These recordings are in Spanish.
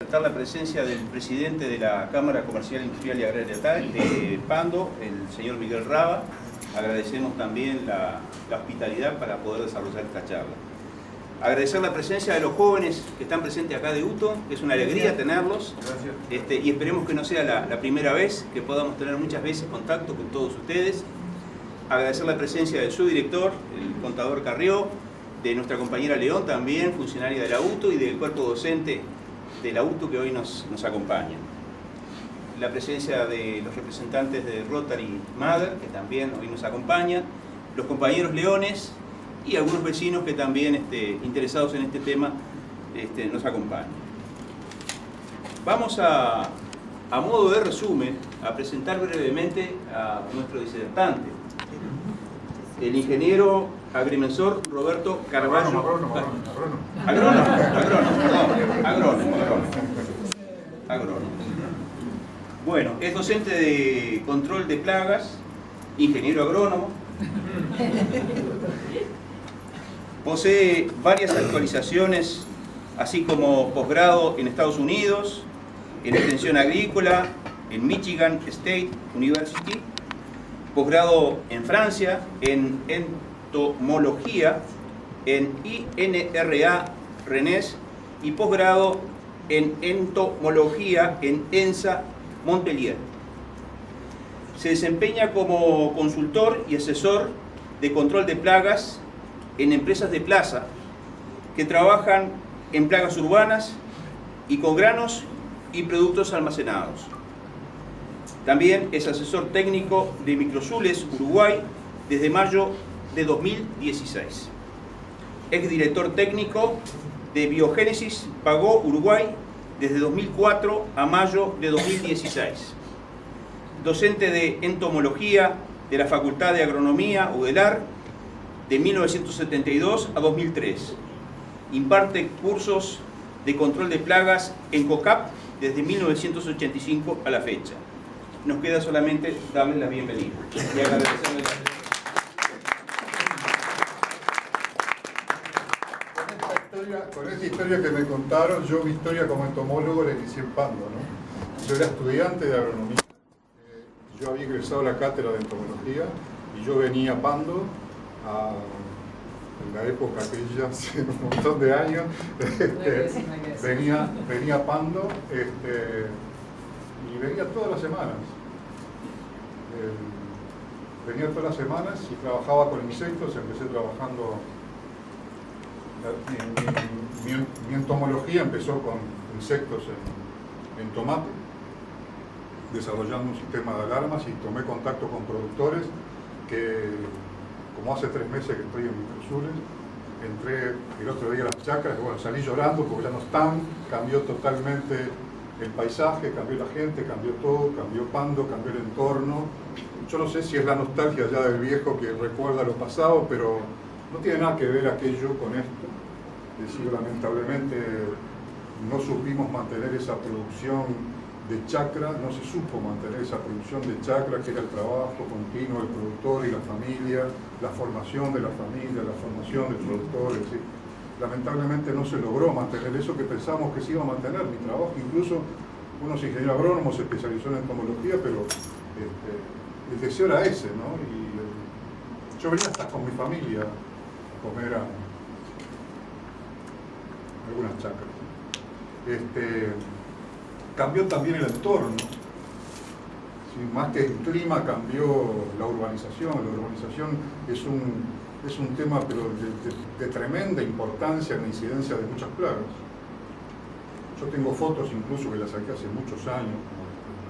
La presencia del presidente de la Cámara Comercial, Industrial y Agraria de Pando, el señor Miguel Raba. Agradecemos también la hospitalidad para poder desarrollar esta charla. Agradecer la presencia de los jóvenes que están presentes acá de UTO, que es una alegría tenerlos. Y esperemos que no sea la primera vez, que podamos tener muchas veces contacto con todos ustedes. Agradecer la presencia del subdirector, el contador Carrió, de nuestra compañera León también, funcionaria de la UTO, y del cuerpo docente de la UTO que hoy nos acompaña. La presencia de los representantes de Rotary Mother, que también hoy nos acompañan, los compañeros leones y algunos vecinos que también interesados en este tema nos acompañan. Vamos a modo de resumen, a presentar brevemente a nuestro disertante, el ingeniero agrimensor Roberto Carvalho. Agrónomo. Bueno, es docente de control de plagas, ingeniero agrónomo. Posee varias actualizaciones, así como posgrado en Estados Unidos, en extensión agrícola, en Michigan State University, posgrado en Francia, en entomología, en INRA Rennes, y posgrado en entomología en ENSA Montpellier. Se desempeña como consultor y asesor de control de plagas en empresas de plaza que trabajan en plagas urbanas y con granos y productos almacenados. También es asesor técnico de Microsules Uruguay desde mayo de 2016. Es director técnico de Biogénesis Pagó Uruguay desde 2004 a mayo de 2016. Docente de entomología de la Facultad de Agronomía UDELAR de 1972 a 2003. Imparte cursos de control de plagas en COCAP desde 1985 a la fecha. Nos queda solamente darles la bienvenida y agradecerles la Con esta historia que me contaron, yo mi historia como entomólogo la inicié en Pando, ¿no? Yo era estudiante de agronomía, yo había ingresado a la cátedra de entomología y yo venía a Pando en la época aquella, hace un montón de años, venía a Pando y venía todas las semanas. Venía todas las semanas y trabajaba con insectos. Empecé trabajando. Mi entomología empezó con insectos en tomate, desarrollando un sistema de alarmas, y tomé contacto con productores que, como hace 3 meses que estoy en Microsules, entré el otro día a las chacras y bueno, salí llorando porque ya no están, cambió totalmente el paisaje, cambió la gente, cambió todo, cambió Pando, cambió el entorno. Yo no sé si es la nostalgia ya del viejo que recuerda lo pasado, pero no tiene nada que ver aquello con esto. Es decir, lamentablemente no supimos mantener esa producción de chacra, no se supo mantener esa producción de chacra, que era el trabajo continuo del productor y la familia, la formación de la familia, la formación del productor. Es decir, lamentablemente no se logró mantener eso que pensábamos que se iba a mantener. Mi trabajo, incluso uno es ingeniero agrónomo, se especializó en entomología, pero el deseo era ese, ¿no? Y yo venía hasta con mi familia a comer a algunas chacras. Cambió también el entorno. Sí, más que el clima, cambió la urbanización. La urbanización es un tema pero de tremenda importancia en la incidencia de muchas plagas. Yo tengo fotos incluso que las saqué hace muchos años,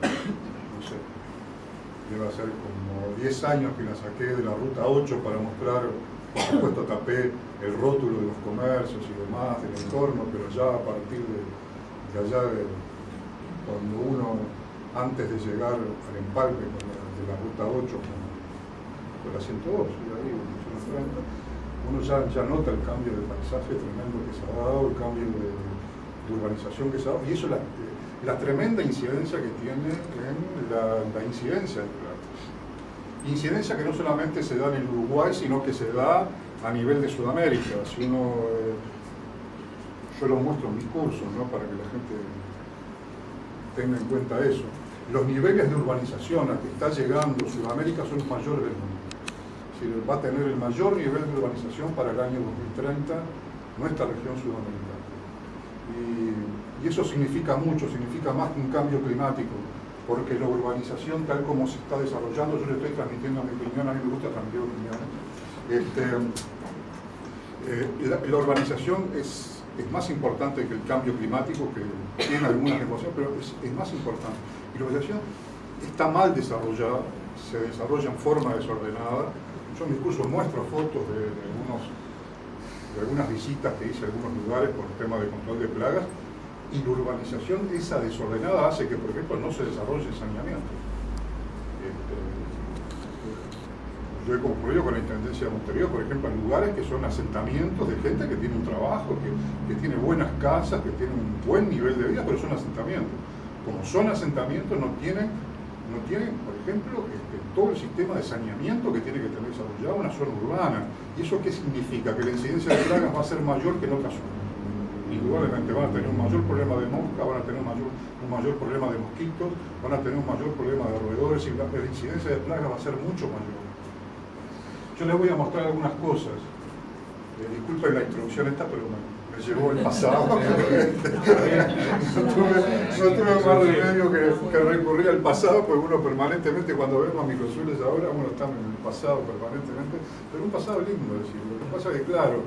no sé, debe ser como 10 años que las saqué de la ruta 8 para mostrar. Por supuesto tapé el rótulo de los comercios y demás, del entorno, pero ya a partir de allá, cuando uno, antes de llegar al empalme de la ruta 8 con la 102, y ahí, uno ya nota el cambio de paisaje tremendo que se ha dado, el cambio de urbanización que se ha dado, y eso es la tremenda incidencia que tiene en la incidencia de plagas. Incidencia que no solamente se da en el Uruguay, sino que se da a nivel de Sudamérica. Si uno, yo lo muestro en mis cursos, ¿no? Para que la gente tenga en cuenta eso. Los niveles de urbanización a que está llegando Sudamérica son los mayores del mundo. Es decir, va a tener el mayor nivel de urbanización para el año 2030 nuestra región sudamericana. Y eso significa mucho, significa más que un cambio climático, porque la urbanización tal como se está desarrollando, yo le estoy transmitiendo mi opinión, a mí me gusta transmitir opiniones, la urbanización es más importante que el cambio climático, que tiene algunas negociaciones, pero es más importante. Y la urbanización está mal desarrollada, se desarrolla en forma desordenada. Yo en mi curso muestro fotos de algunas visitas que hice a algunos lugares por el tema de control de plagas, y la urbanización esa desordenada hace que, por ejemplo, no se desarrolle saneamiento. Yo he concluido con la Intendencia de Montevideo, por ejemplo, en lugares que son asentamientos de gente que tiene un trabajo, que tiene buenas casas, que tiene un buen nivel de vida, pero son asentamientos. Como son asentamientos, no tienen por ejemplo, todo el sistema de saneamiento que tiene que tener desarrollado una zona urbana. ¿Y eso qué significa? Que la incidencia de plagas va a ser mayor que en otras zonas. Indudablemente van a tener un mayor problema de mosca, van a tener un mayor problema de mosquitos, van a tener un mayor problema de roedores, y la incidencia de plagas va a ser mucho mayor. Yo les voy a mostrar algunas cosas. Disculpen la introducción esta, pero me llevó el pasado. no tuve más remedio que recurrir al pasado, porque uno permanentemente, cuando vemos a microsueles ahora, uno está en el pasado permanentemente, pero un pasado lindo, es decir, lo que pasa es que, claro,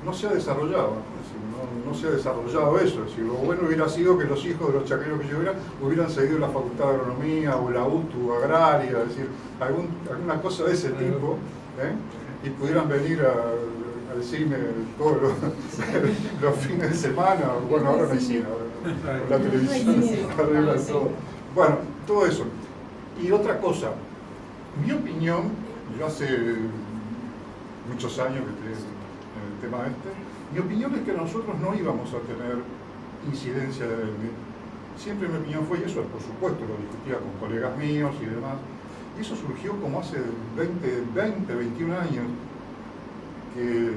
no se ha desarrollado, es decir, no se ha desarrollado eso, es decir, lo bueno hubiera sido que los hijos de los chaqueros que yo hubieran seguido la Facultad de Agronomía o la UTU agraria, es decir, alguna cosa de ese tipo, y pudieran venir a decirme todos los fines de semana, bueno, ahora no hay cine, ahora la televisión arregla todo. Bueno, todo eso. Y otra cosa, mi opinión, yo hace muchos años que estoy en el tema mi opinión es que nosotros no íbamos a tener incidencia de dengue. Siempre mi opinión fue, y eso por supuesto lo discutía con colegas míos y demás, y eso surgió como hace 21 años, que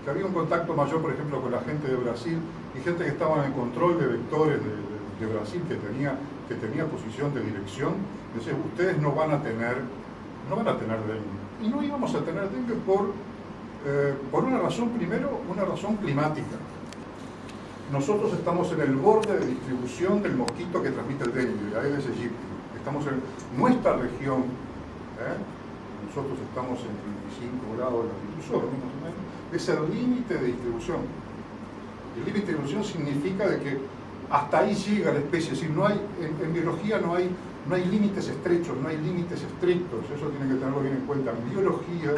había un contacto mayor, por ejemplo, con la gente de Brasil, y gente que estaba en el control de vectores de Brasil, que tenía posición de dirección. Decía, ustedes no van a tener dengue. Y no íbamos a tener dengue por una razón, primero, una razón climática. Nosotros estamos en el borde de distribución del mosquito que transmite el dengue, la Aedes aegypti. Estamos en nuestra región, nosotros estamos en 35 grados de latitud sur, más o menos, es el límite de distribución. El límite de distribución significa de que hasta ahí llega la especie, es decir, en biología no hay límites estrechos, no hay límites estrictos, eso tienen que tenerlo bien en cuenta. En biología,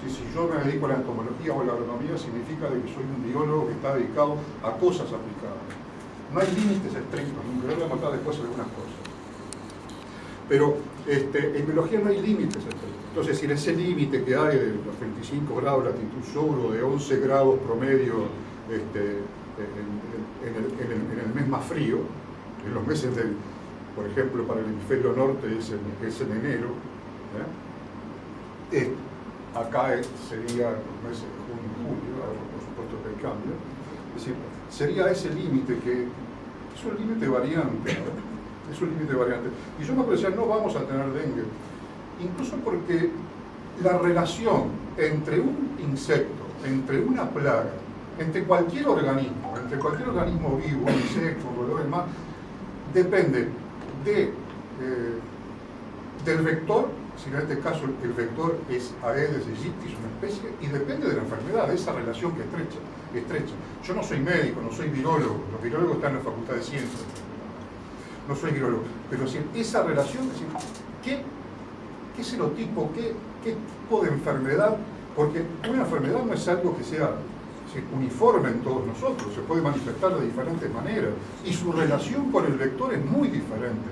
si yo me dedico a la entomología o a la agronomía, significa de que soy un biólogo que está dedicado a cosas aplicadas. No hay límites estrictos, nunca voy a mostrar después algunas cosas. Pero en biología no hay límites estrictos. Entonces, si ese límite que hay de los 25 grados de latitud sur o de 11 grados promedio en el mes más frío, en los meses por ejemplo, para el hemisferio norte es en enero, acá sería los meses de junio y julio, ahora por supuesto que hay cambio, es decir, sería ese límite que es un límite variante, ¿no? Es un límite variante. Y yo me decía, no vamos a tener dengue, incluso porque la relación entre un insecto, entre una plaga, entre cualquier organismo vivo, insecto, o lo demás, depende del vector, si en este caso el vector es Aedes aegypti, una especie, y depende de la enfermedad, de esa relación que es estrecha. Yo no soy médico, no soy virólogo, los virólogos están en la Facultad de Ciencias, no soy virólogo, pero si esa relación, es decir, ¿qué serotipo, qué tipo de enfermedad? Porque una enfermedad no es algo que sea uniforme en todos nosotros, se puede manifestar de diferentes maneras, y su relación con el vector es muy diferente,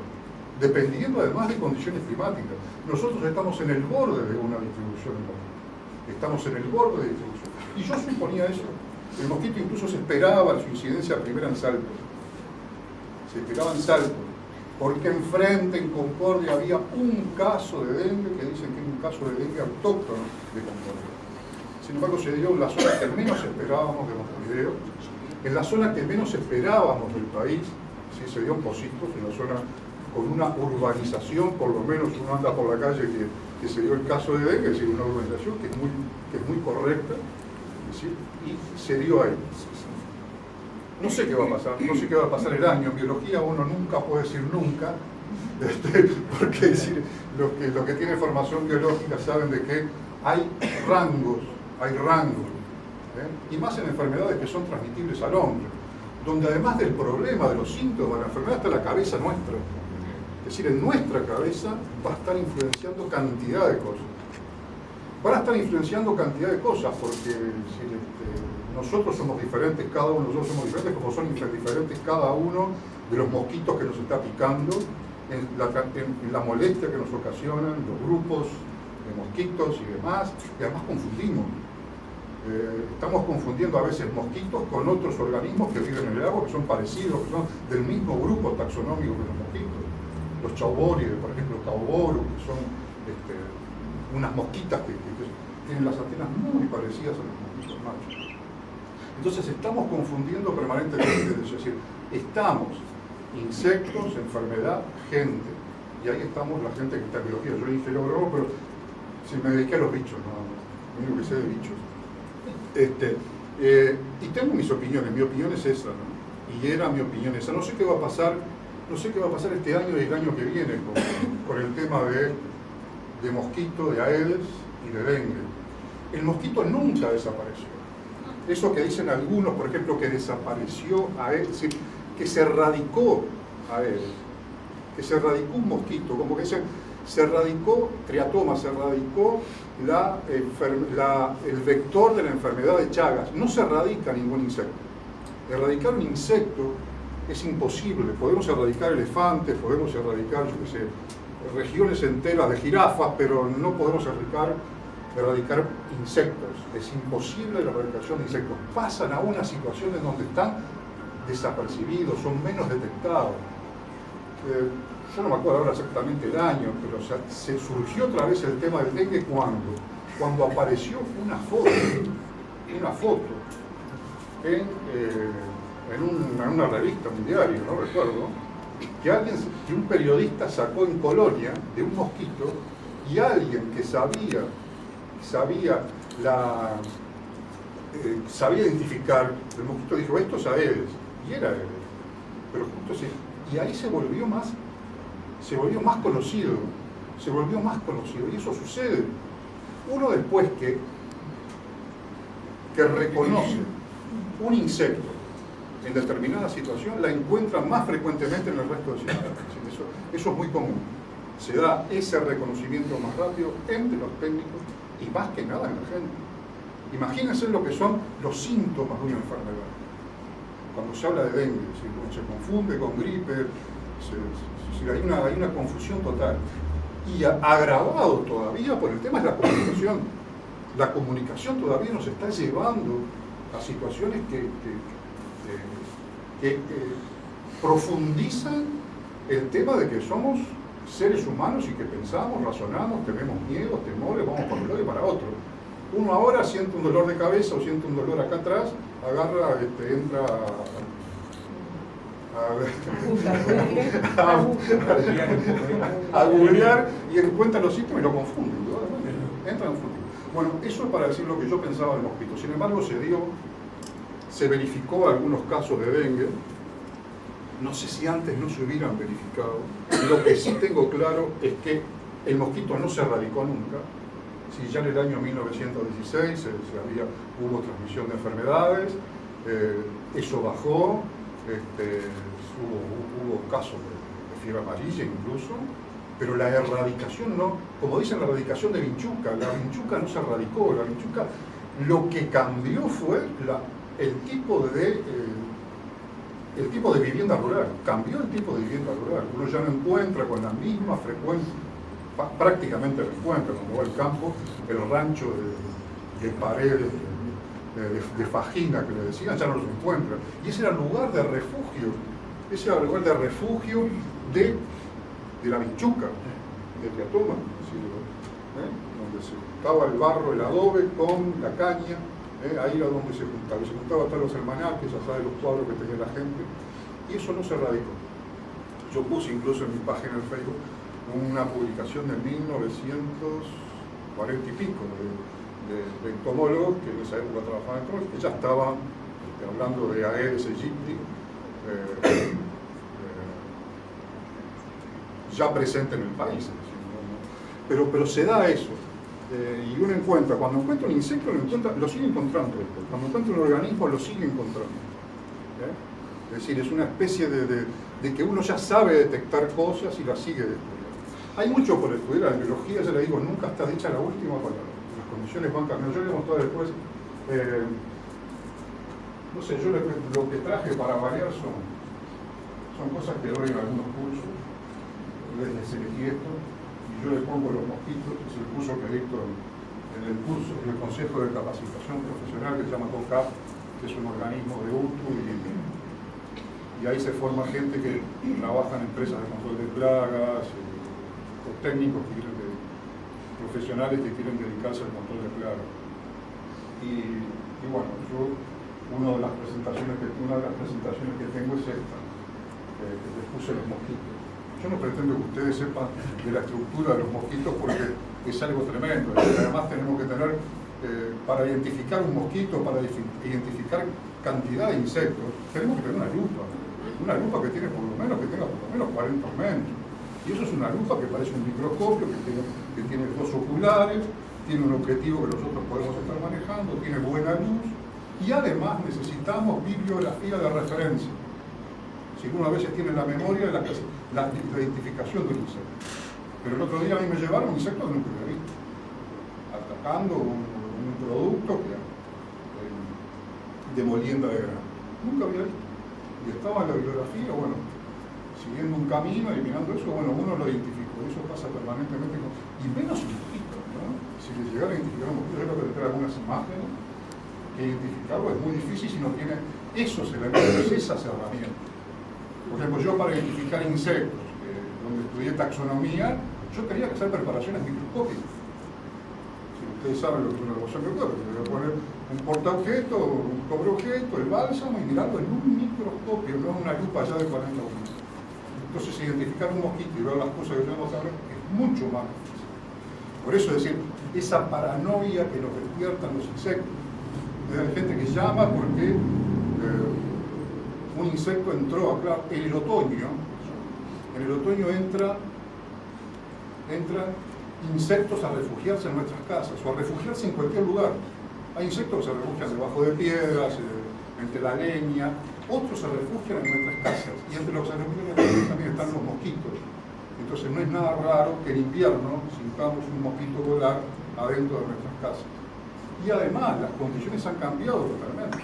dependiendo además de condiciones climáticas. Nosotros estamos en el borde de una distribución del mosquito, estamos en el borde de distribución, y yo suponía eso. El mosquito incluso se esperaba su incidencia primera en Salto, se esperaba en Salto, porque enfrente, en Concordia, había un caso de dengue, que dicen que es un caso de dengue autóctono de Concordia. Sin embargo, se dio en la zona que menos esperábamos de Montevideo, en la zona que menos esperábamos del país, ¿sí? Se dio en Pocitos, en una zona con una urbanización, por lo menos uno anda por la calle que se dio el caso de dengue, es decir, una urbanización que es muy correcta, ¿sí? Y se dio ahí. No sé qué va a pasar, no sé qué va a pasar el año. En biología uno nunca puede decir nunca, porque es decir, los que tienen formación biológica saben de que hay rangos, y más en enfermedades que son transmitibles al hombre, donde además del problema, de los síntomas de la enfermedad, está la cabeza nuestra. Es decir, en nuestra cabeza va a estar influenciando cantidad de cosas. Van a estar influenciando cantidad de cosas, porque nosotros somos diferentes, cada uno de nosotros somos diferentes, como son diferentes cada uno de los mosquitos que nos está picando, en la molestia que nos ocasionan los grupos de mosquitos y demás, y además confundimos. Estamos confundiendo a veces mosquitos con otros organismos que viven en el agua, que son parecidos, que son del mismo grupo taxonómico que los mosquitos. Los chaubórides, por ejemplo, cauboru, que son unas mosquitas que tienen las antenas muy parecidas a los mosquitos machos. Entonces estamos confundiendo permanentemente, es decir, estamos insectos, enfermedad, gente. Y ahí estamos la gente que está en biología. Yo dije biólogo, pero si me dediqué a los bichos, nada más. Lo único que sé de bichos. Y tengo mis opiniones, mi opinión es esa, ¿no? Y era mi opinión esa. No sé qué va a pasar, este año y el año que viene con el tema de mosquito, de Aedes y de dengue. El mosquito nunca desapareció. Eso que dicen algunos, por ejemplo, que desapareció Aedes, es decir, que se erradicó Aedes, que se erradicó un mosquito, como que se erradicó triatoma, se erradicó el vector de la enfermedad de Chagas. No se erradica ningún insecto. Erradicar un insecto es imposible. Podemos erradicar elefantes, podemos erradicar, yo qué sé, regiones enteras de jirafas, pero no podemos erradicar insectos. Es imposible la erradicación de insectos. Pasan a unas situaciones donde están desapercibidos, son menos detectados. Yo no me acuerdo ahora exactamente el año, pero se surgió otra vez el tema del dengue cuando apareció una foto en una revista, un diario, no recuerdo, que un periodista sacó en Colonia de un mosquito, y alguien que sabía identificar el mosquito dijo, esto es Aedes, y era Aedes, pero justo así, y ahí se volvió más conocido, y eso sucede. Uno después que reconoce un insecto en determinada situación, la encuentra más frecuentemente en el resto de situaciones. Eso es muy común. Se da ese reconocimiento más rápido entre los técnicos y más que nada en la gente. Imagínense lo que son los síntomas de una enfermedad. Cuando se habla de dengue, se confunde con gripe, hay una confusión total. Y agravado todavía por el tema de la comunicación. La comunicación todavía nos está llevando a situaciones que profundizan el tema de que somos seres humanos y que pensamos, razonamos, tenemos miedos, temores, vamos para un lado y para otro. Uno ahora siente un dolor de cabeza o siente un dolor acá atrás, agarra, entra a googlear y encuentra los síntomas y lo confunde. Entra en confundido. Bueno, eso es para decir lo que yo pensaba del mosquito. Sin embargo, se verificó algunos casos de dengue. No sé si antes no se hubieran verificado. Lo que sí tengo claro es que el mosquito no se erradicó nunca. Si ya en el año 1916 hubo transmisión de enfermedades, eso bajó, hubo casos de fiebre amarilla incluso, pero la erradicación no, como dicen la erradicación de vinchuca, la vinchuca no se erradicó, la vinchuca lo que cambió fue el tipo de vivienda rural, cambió el tipo de vivienda rural. Uno ya no encuentra con la misma frecuencia, prácticamente lo encuentra cuando va al campo, el rancho de paredes, de fajina que le decían, ya no los encuentra. Y ese era el lugar de refugio, de la vinchuca, de triatoma, donde se juntaba el barro, el adobe con la caña. Ahí era donde se juntaba hasta los almanaques, ya saben los cuadros que tenía la gente, Y eso no se erradicó. Yo puse incluso en mi página de Facebook una publicación de 1940 y pico de entomólogos que en esa época trabajaban en entomología, que ya estaban hablando de Aedes aegypti, ya presente en el país. Es decir, pero se da eso. Y uno encuentra, cuando encuentra un insecto, lo sigue encontrando. Cuando encuentra un organismo, lo sigue encontrando. Es decir, es una especie de que uno ya sabe detectar cosas y las sigue descubriendo. Hay mucho por estudiar. En biología, ya le digo, nunca está dicha la última palabra. Las condiciones van cambiando. Yo le voy a mostrar después. No sé, yo lo que traje para variar son cosas que doy en algunos cursos. Les elegí esto y yo le pongo los mosquitos. Es el curso que dicto en el curso del Consejo de Capacitación Profesional, que se llama COCAP, que es un organismo de UTU, y ahí se forma gente que trabaja en empresas de control de plagas, o técnicos que profesionales que quieren dedicarse al control de plagas. Y bueno, una de las presentaciones que tengo es esta, que les puse los mosquitos. Yo no pretendo que ustedes sepan de la estructura de los mosquitos porque es algo tremendo. Además tenemos que tener, para identificar un mosquito, para identificar cantidad de insectos, tenemos que tener una lupa que tenga por lo menos 40 aumentos. Y eso es una lupa que parece un microscopio, que tiene dos oculares, tiene un objetivo que nosotros podemos estar manejando, tiene buena luz, y además necesitamos bibliografía de referencia. Si uno a veces tiene la memoria la identificación del insecto. Pero el otro día a mí me llevaron insectos que nunca había visto, atacando un producto de molienda de grano. Nunca había visto. Y estaba en la bibliografía, bueno, siguiendo un camino y mirando eso, bueno, uno lo identificó. Eso pasa permanentemente y menos mosquitos, ¿no? Si le llegara a identificar un mosquito, yo creo que trae algunas imágenes, que identificarlo es muy difícil si no tiene esos elementos, esas herramientas. Por ejemplo, yo para identificar insectos, donde estudié taxonomía, yo tenía que hacer preparaciones microscópicas. Si ustedes saben lo que es una evaluación microscópica, yo voy a poner un portaobjeto, un cobreobjeto, el bálsamo y mirarlo en un microscopio, no en una lupa ya de 40 metros. Entonces, identificar un mosquito y ver las cosas que tenemos que saber es mucho más difícil. Por eso, es decir, esa paranoia que nos despiertan los insectos. Hay gente que llama porque un insecto entró acá en el otoño. En el otoño entran insectos a refugiarse en nuestras casas o a refugiarse en cualquier lugar. Hay insectos que se refugian debajo de piedras, entre la leña, otros se refugian en nuestras casas y entre los que se refugian también están los mosquitos. Entonces no es nada raro que en invierno sintamos un mosquito volar adentro de nuestras casas. Y además las condiciones han cambiado totalmente.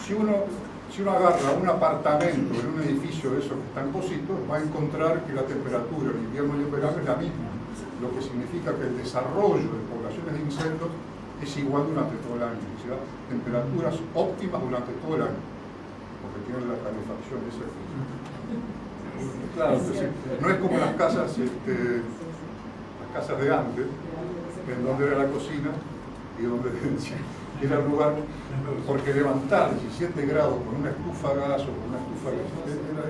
Si uno agarra un apartamento en un edificio de esos que están cositos, va a encontrar que la temperatura en invierno y en verano es la misma, lo que significa que el desarrollo de poblaciones de insectos es igual durante todo el año, o sea, temperaturas óptimas durante todo el año, porque tienen la calefacción esa. Claro, entonces, no es como las casas de antes, en donde era la cocina y donde era el lugar, porque levantar 17 grados con una estufa a gas o con una estufa a gas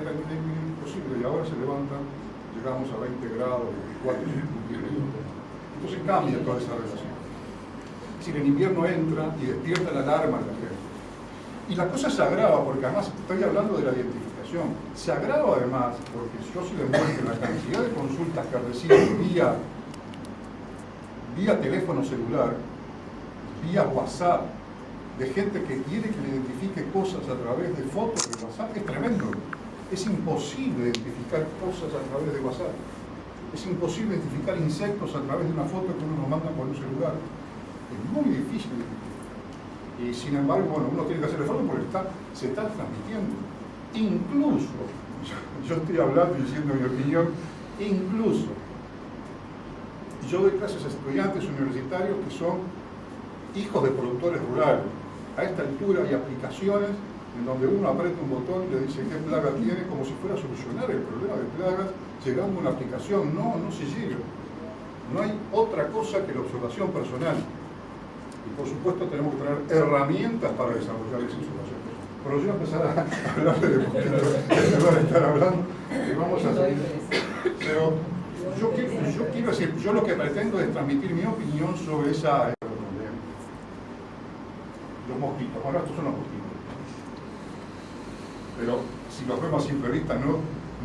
era imposible, y ahora se levantan, llegamos a 20 grados, 24, 25. Entonces cambia toda esa relación. Es decir, en invierno entra y despierta la alarma de la gente. Y la cosa se agrava, porque además estoy hablando de la identificación. Se agrava además, porque yo sí le muestro la cantidad de consultas que recibo vía teléfono celular, vía WhatsApp, de gente que quiere que le identifique cosas a través de fotos de WhatsApp. Es tremendo. Es imposible identificar cosas a través de WhatsApp. Es imposible identificar insectos a través de una foto que uno nos manda por un celular. Es muy difícil identificar. Y sin embargo, bueno, uno tiene que hacer el esfuerzo porque se está transmitiendo. Incluso, yo estoy hablando y diciendo mi opinión, incluso, yo doy clases a estudiantes universitarios que son hijos de productores rurales. A esta altura hay aplicaciones en donde uno aprieta un botón y le dice qué plaga tiene, como si fuera a solucionar el problema de plagas llegando a una aplicación. No se llega. No hay otra cosa que la observación personal. Y por supuesto tenemos que tener herramientas para desarrollar esa observación personal. pero yo voy a empezar a hablar de mosquitos, en lugar de estar hablando, y vamos a seguir. Pero yo quiero decir, yo lo que pretendo es transmitir mi opinión sobre los mosquitos. Bueno, estos son los mosquitos. Pero si los vemos a simple vista,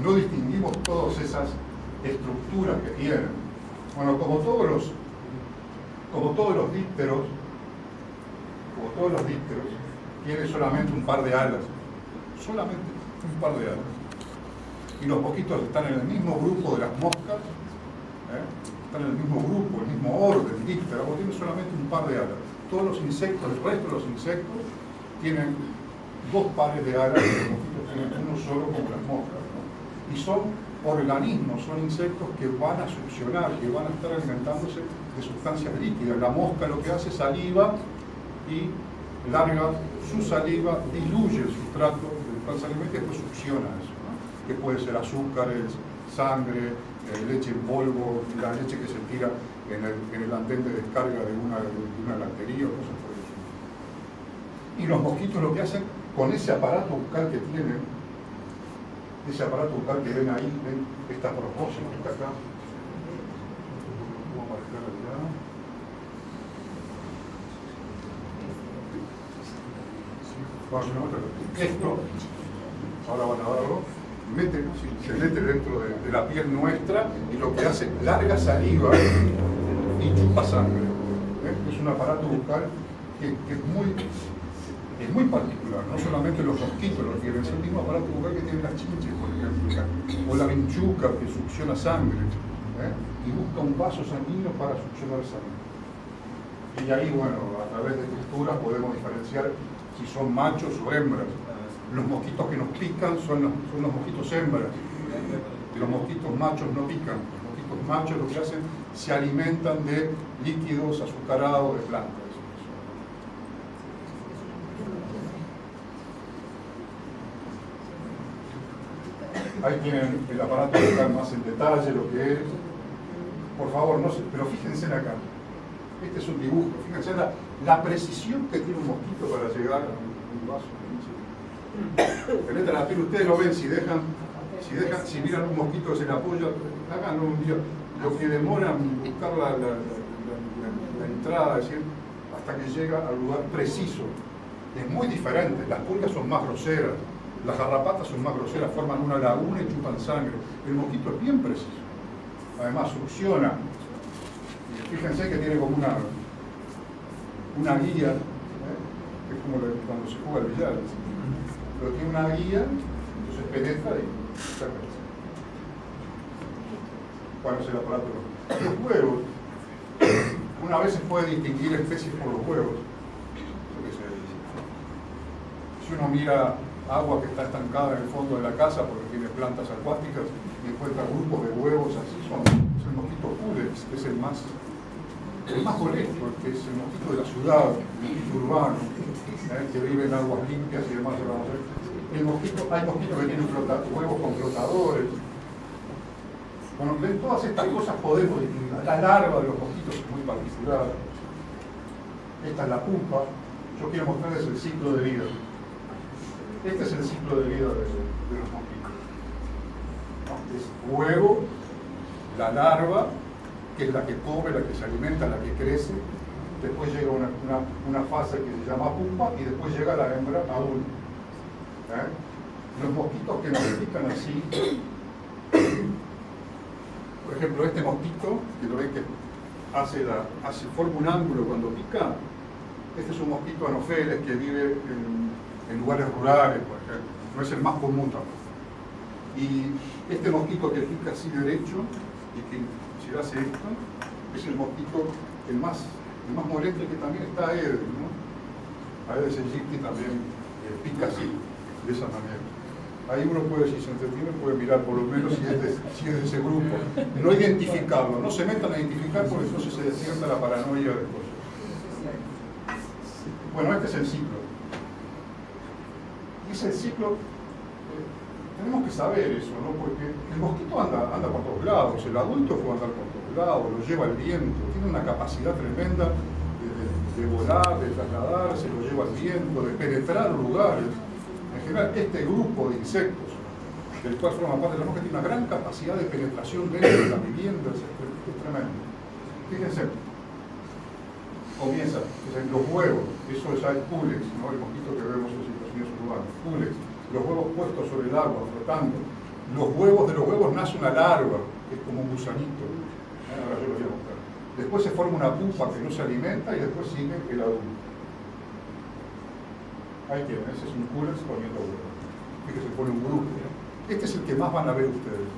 no distinguimos todas esas estructuras que tienen. Bueno, como todos los dípteros, tiene solamente un par de alas. Solamente un par de alas. Y los mosquitos están en el mismo grupo de las moscas, están en el mismo grupo, el mismo orden, díptero, tienen solamente un par de alas. Todos los insectos, el resto de los insectos, tienen dos pares de alas, y los mosquitos tienen uno solo como las moscas, ¿no? Y son organismos, son insectos que van a succionar, que van a estar alimentándose de sustancias líquidas. La mosca lo que hace es saliva y larga su saliva, diluye el sustrato del alimento y después succiona eso, ¿no? Que puede ser azúcares, sangre, leche en polvo, la leche que se tira en el andén de descarga de una lactería o cosas por eso. Y los mosquitos lo que hacen con ese aparato bucal que tienen, ese aparato bucal que ven ahí, ven esta probóscide que está acá. Vamos a marcar allá. Esto, ahora van a verlo, se mete dentro de la piel nuestra y lo que hace, larga saliva y chupa sangre. Es un aparato bucal que es muy particular, no solamente los mosquitos lo tienen, es el mismo aparato bucal que tienen las chinches, por ejemplo, o la vinchuca que succiona sangre, y busca un vaso sanguíneo para succionar sangre. Y ahí, bueno, a través de estructuras podemos diferenciar si son machos o hembras. Los mosquitos que nos pican son los mosquitos hembras. Los mosquitos machos no pican. Los mosquitos machos lo que hacen, se alimentan de líquidos azucarados de plantas. Ahí tienen el aparato bucal más en detalle, lo que es. Por favor, no se, pero fíjense acá. Este es un dibujo. Fíjense la precisión que tiene un mosquito para llegar a un vaso. Penetra la piel, ustedes lo ven, si miran un mosquito que se le apoya, háganlo un día. Lo que demora en buscar la entrada, es decir, hasta que llega al lugar preciso. Es muy diferente. Las pulgas son más groseras. Las garrapatas son más groseras, forman una laguna y chupan sangre. El mosquito es bien preciso. Además, succiona. Fíjense que tiene como una guía, que es como cuando se juega al billar. Pero tiene una guía, entonces penetra y saca el sangre. ¿Cuál es el aparato? Los huevos. Una vez se puede distinguir especies por los huevos. Si uno mira agua que está estancada en el fondo de la casa porque tiene plantas acuáticas y encuentra grupos de huevos así, es el mosquito Culex, que es el más molesto, que es el mosquito de la ciudad, el mosquito urbano, que vive en aguas limpias y demás. Hay mosquitos que tienen huevos con flotadores. Bueno, de todas estas cosas podemos distinguir. La larva de los mosquitos es muy particular. Esta es la pupa. Yo quiero mostrarles el ciclo de vida. Este es el ciclo de vida de los mosquitos. ¿No? Es huevo, la larva, que es la que come, la que se alimenta, la que crece. Después llega una fase que se llama pupa y después llega la hembra adulta. Los mosquitos que nos pican así, por ejemplo, este mosquito, que lo ven que forma un ángulo cuando pica, este es un mosquito anopheles que vive en lugares rurales, por ejemplo. No es el más común tampoco. Y este mosquito que pica así derecho y que si hace esto, es el mosquito el más molesto, que también está Aedes, ¿no? Aedes aegypti también pica así, de esa manera. Ahí uno puede, si se entretiene, puede mirar por lo menos si es de ese grupo. No identificarlo, no se metan a identificar porque entonces se despierta la paranoia de cosas. Bueno, este es el ciclo. Y ese ciclo, tenemos que saber eso, ¿no? Porque el mosquito anda por todos lados, el adulto puede andar por todos lados, lo lleva el viento, tiene una capacidad tremenda de volar, de trasladarse, lo lleva el viento, de penetrar lugares. general, este grupo de insectos, del cual forma parte de la mosca, tiene una gran capacidad de penetración dentro de las viviendas, es tremendo. Fíjense, comienza, los huevos, eso ya es Pulex, ¿no? El mosquito que vemos en situaciones urbanas, Pulex, los huevos puestos sobre el agua, flotando. Los huevos, de los huevos nace una larva, que es como un gusanito. Ahora yo lo voy a mostrar. Después se forma una pupa que no se alimenta y después sigue el adulto. Ahí tienen, ese es un Pulex poniendo huevos. Fíjense, pone un grupo. Este es el que más van a ver ustedes.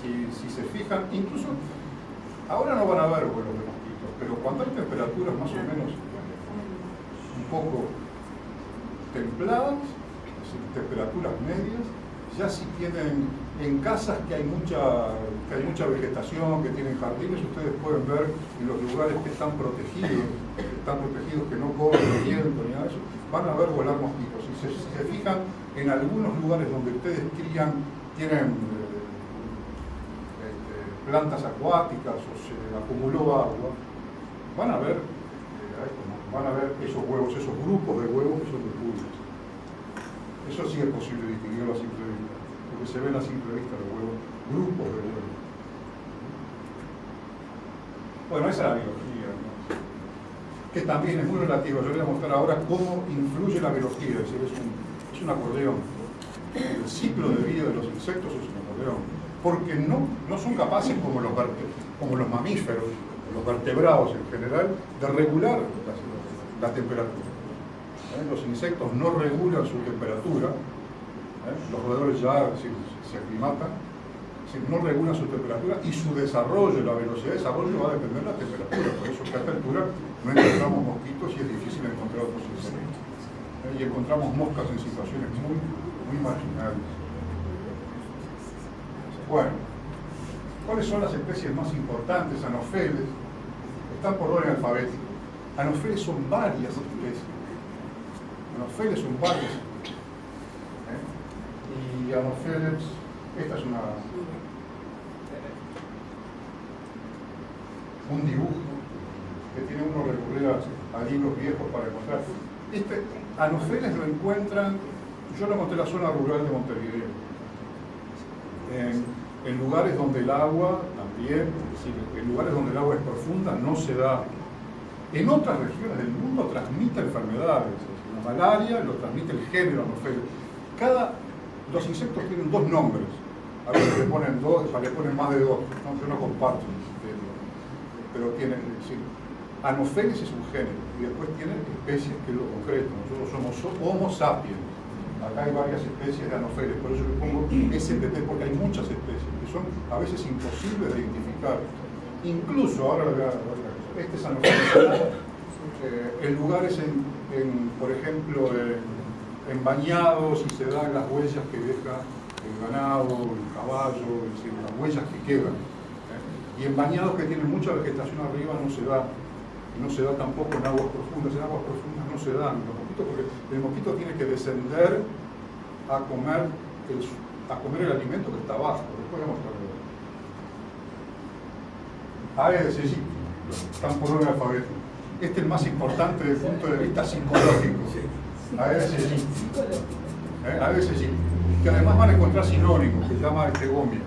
Si se fijan, incluso ahora no van a ver vuelos de mosquitos, pero cuando hay temperaturas más o menos un poco templadas, es decir, temperaturas medias, ya si tienen en casas que hay mucha vegetación, que tienen jardines, ustedes pueden ver en los lugares que están protegidos, que no corren viento ni nada de eso, van a ver volar mosquitos. Si se fijan, en algunos lugares donde ustedes crían, tienen plantas acuáticas o se acumuló agua, van a ver esos huevos, esos grupos de huevos que son de pulgas. Eso sí es posible distinguirlo a simple vista, porque se ven a simple vista los huevos, grupos de huevos. Bueno, esa es la biología, ¿no? Que también es muy relativa. Yo voy a mostrar ahora cómo influye la biología, es decir, es un acordeón. El ciclo de vida de los insectos es un acordeón, porque no son capaces como los mamíferos, los vertebrados en general, de regular la temperatura. Los insectos no regulan su temperatura, los roedores ya se aclimatan, no regulan su temperatura y su desarrollo, la velocidad de desarrollo va a depender de la temperatura. Por eso que a esta altura no encontramos mosquitos y es difícil encontrar otros insectos. Y encontramos moscas en situaciones muy marginales. Bueno, ¿cuáles son las especies más importantes? Anopheles, están por orden alfabético. Anopheles son varias especies. Anopheles son varias. Y Anopheles, esta es un dibujo que tiene uno que recurrir a libros viejos para encontrar. Anopheles lo encuentran, yo lo encontré en la zona rural de Montevideo, en lugares donde el agua también, es decir, en lugares donde el agua es profunda, no se da. En otras regiones del mundo transmite enfermedades, la malaria lo transmite el género Anopheles. Los insectos tienen dos nombres, a veces le ponen dos, le ponen más de dos, ¿no? Yo no comparto, pero tienen, es decir, Anopheles es un género y después tienen especies que es lo concreto. Nosotros somos Homo sapiens. Acá hay varias especies de Anopheles, por eso le pongo SPP, porque hay muchas especies que son a veces imposibles de identificar. Incluso, ahora este es Anopheles en lugares, por ejemplo, en bañados, y se dan las huellas que deja el ganado, el caballo, es decir, las huellas que quedan. Y en bañados que tienen mucha vegetación arriba no se da. Y no se da tampoco en aguas profundas. En aguas profundas no se dan los mosquitos, porque el mosquito tiene que descender a comer el alimento que está abajo. Después vamos a ver. Aedes aegypti, están por orden alfabético. Este es el más importante desde el punto de vista psicológico. Aedes aegypti. Aedes aegypti. Que además van a encontrar sinónimos, que se llama estegomia.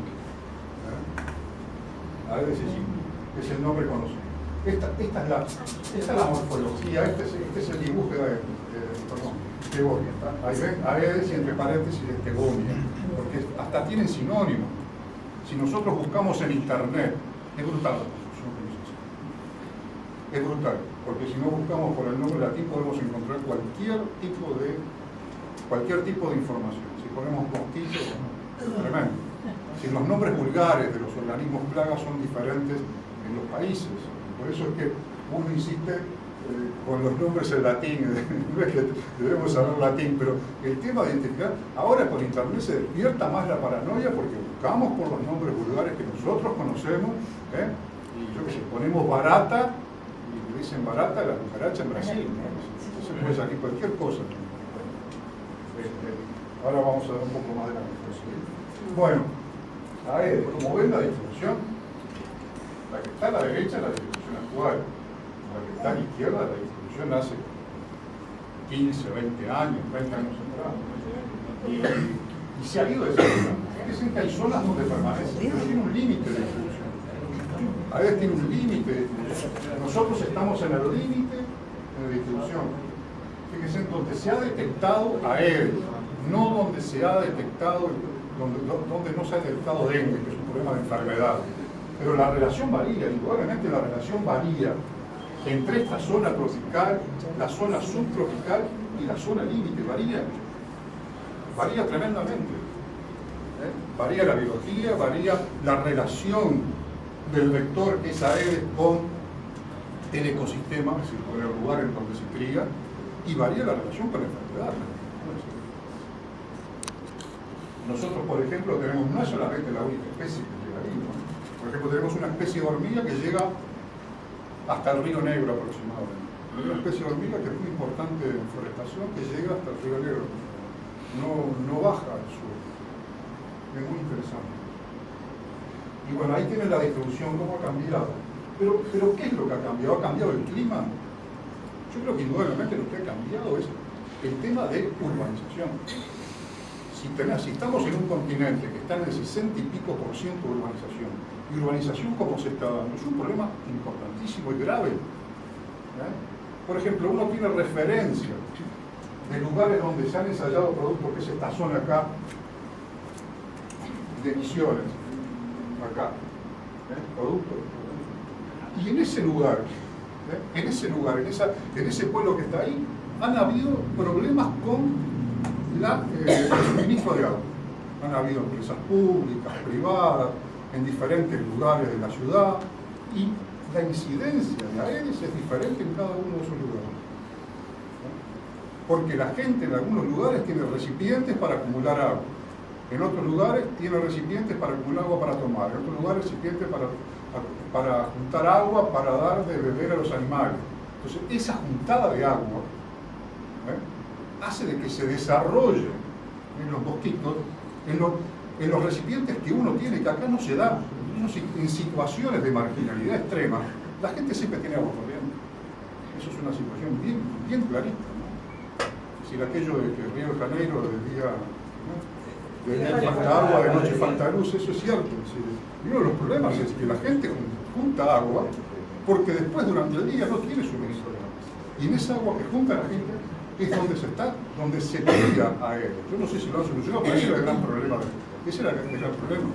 Aedes aegypti, es el nombre conocido. Esta es la morfología, este es el dibujo de estegomia. Ahí ven, Aedes y entre paréntesis estegomia, porque hasta tienen sinónimos. Si nosotros buscamos en internet, es brutal. Es brutal, porque si no buscamos por el nombre latín podemos encontrar cualquier tipo de información. Si ponemos mosquitos, tremendo. Si los nombres vulgares de los organismos plagas son diferentes en los países. Por eso es que uno insiste con los nombres en latín, debemos saber latín, pero el tema de identificar, ahora con internet se despierta más la paranoia porque buscamos por los nombres vulgares que nosotros conocemos, y yo que sé, ponemos barata, y le dicen barata la cucaracha en Brasil, ¿no? Entonces puede salir cualquier cosa. Ahora vamos a ver un poco más de la distribución. Bueno, Aedes, como ven la distribución, la que está a la derecha es la distribución actual, la que está a la izquierda la distribución hace 15 15, 20 años, 30 años atrás. Y se ha ido desarrollando. Dicen que hay zonas donde permanece, pero tiene un límite de distribución. A veces tiene un límite de distribución. Nosotros estamos en el límite de distribución. Fíjense, donde se ha detectado Aedes, no donde se ha detectado, donde no se ha detectado dengue, que es un problema de enfermedad. Pero la relación varía, indudablemente la relación varía entre esta zona tropical, la zona subtropical y la zona límite, varía tremendamente. Varía la biología, varía la relación del vector que es Aedes con el ecosistema, es decir, con el lugar en donde se cría, y varía la relación con la enfermedad. Nosotros, por ejemplo, tenemos no es solamente la única especie que llega ahí, ¿no? Por ejemplo, tenemos una especie de hormiga que llega hasta el Río Negro aproximadamente. Hay una especie de hormiga que es muy importante en forestación que llega hasta el Río Negro. No baja al sur. Es muy interesante. Y bueno, ahí tienen la distribución, cómo ha cambiado. Pero ¿qué es lo que ha cambiado? ¿Ha cambiado el clima? Yo creo que indudablemente lo que ha cambiado es el tema de urbanización. Si estamos en un continente que está en el 60 y pico % de urbanización, y urbanización como se está dando, es un problema importantísimo y grave. Por ejemplo, uno tiene referencia de lugares donde se han ensayado productos, que es esta zona acá, de Misiones, acá, productos. Y en ese lugar, en ese pueblo que está ahí, han habido problemas con el suministro de agua. Han habido empresas públicas, privadas, en diferentes lugares de la ciudad, y la incidencia de Aedes es diferente en cada uno de esos lugares. Porque la gente en algunos lugares tiene recipientes para acumular agua. En otros lugares tiene recipientes para acumular agua para tomar. En otros lugares recipientes para juntar agua para dar de beber a los animales. Entonces, esa juntada de agua hace de que se desarrolle en los mosquitos, en los recipientes que uno tiene, que acá no se da. En situaciones de marginalidad extrema, la gente siempre tiene agua corriente. Eso es una situación bien clarita, ¿no? Es decir, aquello de que Río de Janeiro de día falta agua, de noche falta luz, eso es cierto. Y uno de los problemas es que la gente junta agua porque después durante el día no tiene suministro de agua. Y en esa agua que junta la gente es donde se cría Aedes. Yo no sé si lo han solucionado, pero ese era el gran problema. Ese era el gran problema.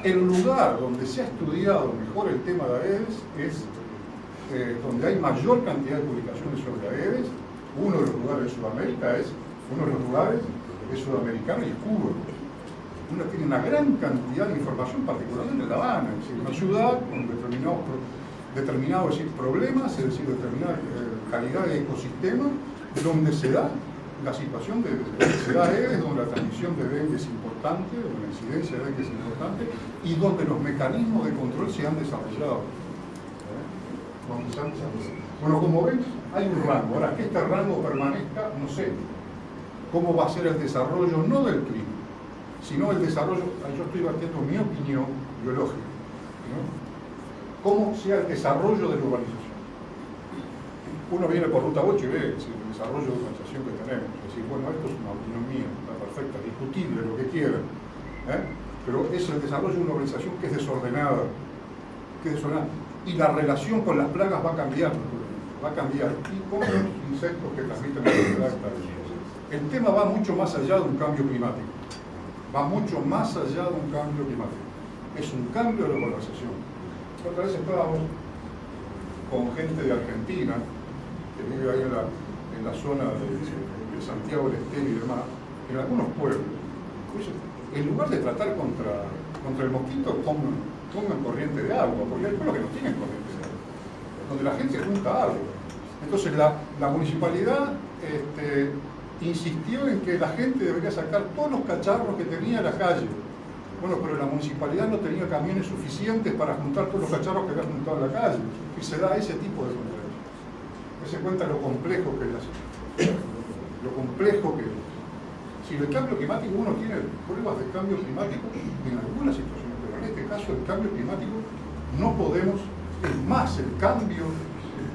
El lugar donde se ha estudiado mejor el tema de Aedes es donde hay mayor cantidad de publicaciones sobre Aedes. Uno de los lugares de Sudamérica es sudamericano y es Cuba. Uno tiene una gran cantidad de información, particularmente en La Habana, es decir, una ciudad con determinados problemas, es decir, determinada calidad de ecosistema, donde se da la situación de Aedes, donde la transmisión de dengue es importante, donde la incidencia de dengue es importante, y donde los mecanismos de control se han desarrollado. Bueno, como ven, hay un rango. Ahora, que este rango permanezca, no sé cómo va a ser el desarrollo, no del clima, sino el desarrollo, yo estoy batiendo mi opinión biológica, ¿no? Cómo sea el desarrollo de la urbanización. Uno viene por ruta 8 y ve el desarrollo de urbanización que tenemos. Es decir, bueno, esto es una opinión mía, está perfecta, discutible, lo que quieran. Pero es el desarrollo de una urbanización que es desordenada. Y la relación con las plagas va a cambiar. Y con los insectos que transmiten la enfermedad. El tema va mucho más allá de un cambio climático. Es un cambio de la urbanización. Otra vez estábamos con gente de Argentina, que vive ahí en la zona de Santiago del Estero y demás, en algunos pueblos. En lugar de tratar contra el mosquito, pongan corriente de agua, porque hay pueblos que no tienen corriente de agua, donde la gente junta agua. Entonces la municipalidad insistió en que la gente debería sacar todos los cacharros que tenía en la calle. Bueno, pero la municipalidad no tenía camiones suficientes para juntar todos los cacharros que había juntado en la calle. Y se da ese tipo de controles. Se cuenta lo complejo que es. Si el cambio climático, uno tiene pruebas de cambio climático en algunas situaciones, pero en este caso el cambio climático no podemos, es más, el cambio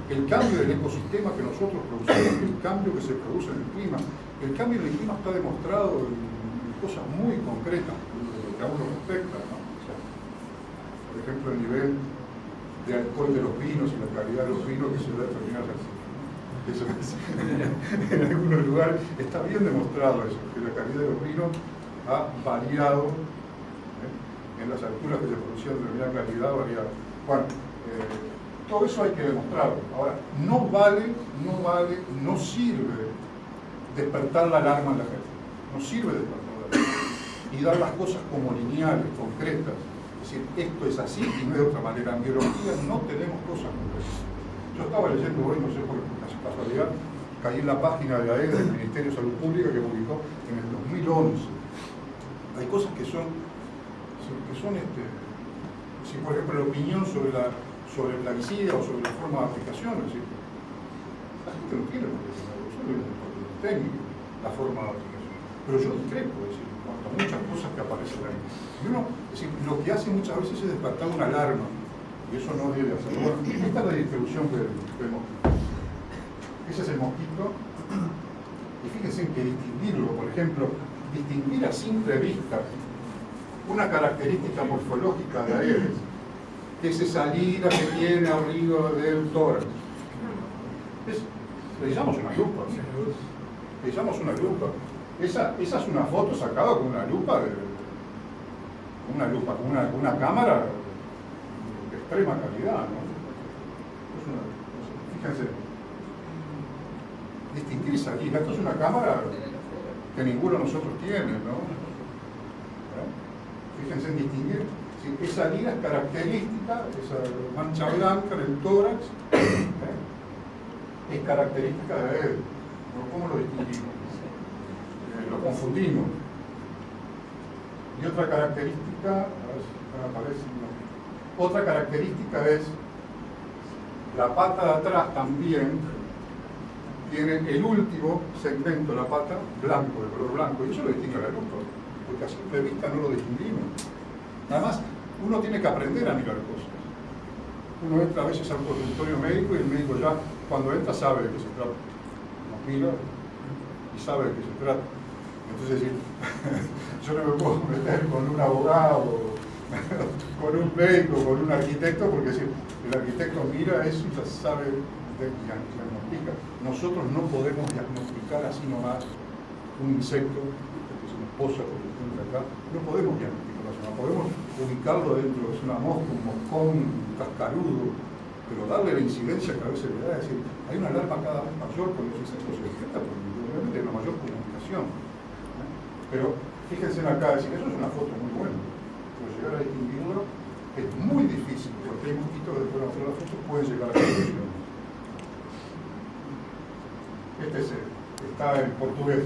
el cambio del ecosistema que nosotros producimos, el cambio que se produce en el clima. El cambio en el clima está demostrado en cosas muy concretas, que a uno respecta, ¿no? O sea, por ejemplo, el nivel de alcohol de los vinos y la calidad de los vinos que se va a determinar así. Eso en algunos lugares está bien demostrado eso, que la calidad de los vinos ha variado, en las alturas que se producían de determinada calidad variado. Bueno, todo eso hay que demostrarlo. Ahora, no sirve despertar la alarma en la gente. No sirve despertar la alarma. Y dar las cosas como lineales, concretas. Es decir, esto es así y no de otra manera. En biología no tenemos cosas concretas. Yo estaba leyendo hoy, no sé por casualidad, caí en la página de AED, del Ministerio de Salud Pública, que publicó en el 2011. Hay cosas que son si por ejemplo la opinión sobre el plaguicida o sobre la forma de aplicación, es decir, la gente no tiene por qué saberlo, yo lo técnico, la forma de aplicación. Pero yo discrepo, es decir, cuanto a muchas cosas que aparecen ahí. Y uno, es decir, lo que hace muchas veces es despertar una alarma, y eso no debe hacerlo. Bueno, esta es la distribución del mosquito. Ese es el mosquito, y fíjense que distinguirlo, por ejemplo, distinguir a simple vista una característica morfológica de Aedes, que es esa lira que tiene arriba del tórax. Le llamamos una lupa. Le llamamos una lupa. Esa es una foto sacada con una lupa, con una cámara de extrema calidad, ¿no? Fíjense, distinguir esa lira. Esto es una cámara que ninguno de nosotros tiene, ¿no? Fíjense en distinguir, si esa lira es característica, esa mancha blanca en el tórax, es característica de Aedes. ¿Cómo lo distinguimos? Lo confundimos. Y otra característica, a ver si me aparece, no. Otra característica es la pata de atrás también tiene el último segmento de la pata blanco, de color blanco, y eso lo distingue la lupa, porque a simple vista no lo distinguimos. Además, uno tiene que aprender a mirar cosas. Uno entra a veces al consultorio médico y el médico ya, cuando entra, sabe de qué se trata. Nos mira y sabe de qué se trata. Entonces, yo no me puedo meter con un abogado, con un médico, con un arquitecto, porque si el arquitecto mira eso y ya sabe diagnostica. Nosotros no podemos diagnosticar así nomás un insecto que se nos posa por ejemplo acá. No podemos diagnosticarlo así, no podemos ubicarlo dentro de una mosca, un moscón, un cascarudo, pero darle la incidencia que a veces le da, es decir, hay una alarma cada vez mayor con los insectos, se detecta porque obviamente hay una mayor comunicación. Pero fíjense acá, es decir, eso es una foto muy buena, pero llegar a distinguirlo es muy difícil, porque hay mosquitos que después de hacer la foto pueden llegar a conclusiones. Está en portugués,